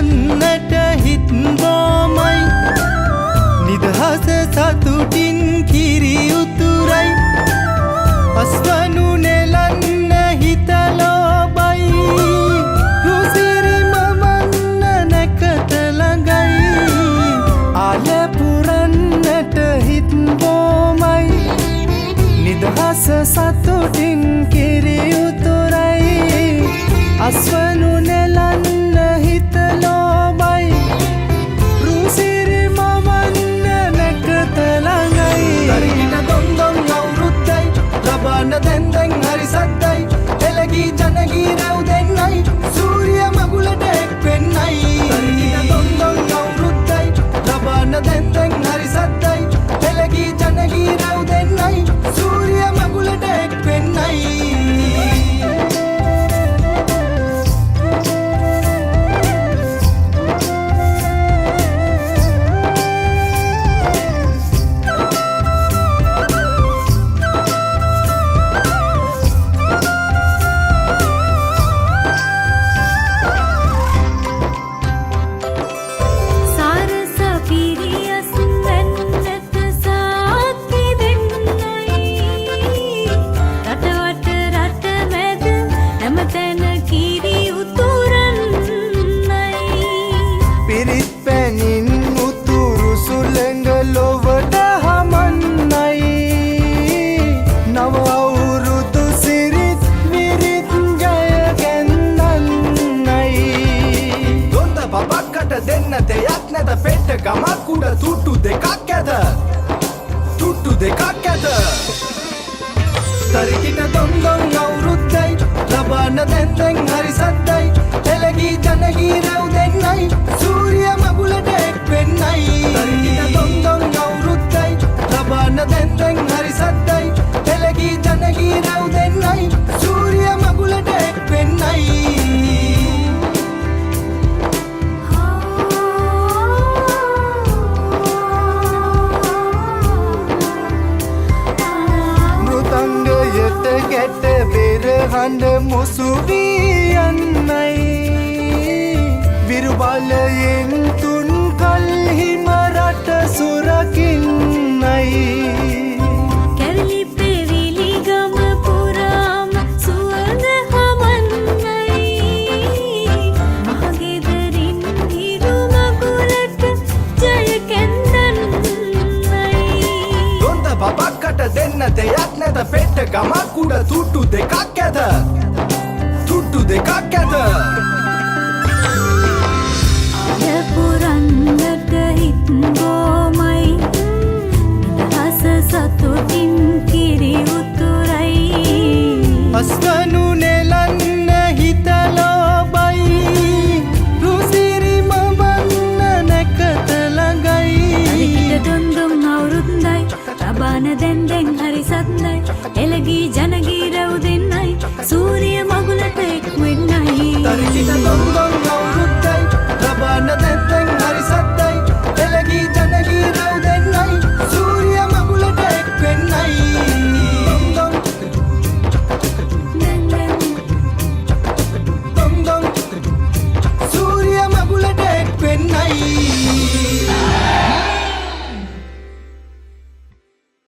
යන්නට හිත් බොමයි නිදහස සතුටින් කිරි උතුරයි අස්වනු නෙලන්න හිත ලෝබයි රුසිරි මමන්න නැකත ළඟයි ආල පුරන්නට හිත් බොමයි නිදහස සතුටින් කිරි උතුරයි අස්වනු නෙලන්න හිත ලෝබයි රුසිරි මමන්න නැකත ළඟයි දරිගින දොන්දොන් අවුරුද්දයි ලබන්න දැන් හරි සද්දයි එළගී ජනගී රැව් දෙන්නයි සූරිය මගුලට එක් වෙන්නයි දරිගින දොන්දොන් අවුරුද්දයි ලබන්න දැන් හරි සද්දයි එළගී ජනගී රැව් දෙන්නයි සූරිය මගුලට එක් වෙන්නයි දෙයක් නැත පෙට්ට ගමක් උඩ තුට්ටු දෙකක් ඇත තුට්ටු දෙකක් ඇත තරිකිට දොන්දොන් අවුරුද්දයි ලබන්න දැන් හරි සද්දයි එළගී ජනගී රැව් දෙන්නයි සූරිය මගුලට එක් වෙන්නයි තරිකිට දොන්දොන් අවුරුද්දයි ලබන්න දැන් හරි සද්දයි එළගී ජනගී රැව් දෙන්නයි සූරිය මගුලට එක් වෙන්නයි ගැට බෙරහඬ මුසු වී යන්නයි විරුබලයෙන් තුන් කල්හිම රට සුරකින්නයි කැරලි පෙවිලි ගම පුරාම සුවඳ හමන්නයි මහගෙදරින් හිරු මගුලට ජය කැන්දන්නයි දොන්ද බබක්කට දෙන්න දෙයක් නැත පෙට්ට ගමක් උඩ තුට්ටු දෙකක් ඇත තුට්ටු දෙකක් ඇත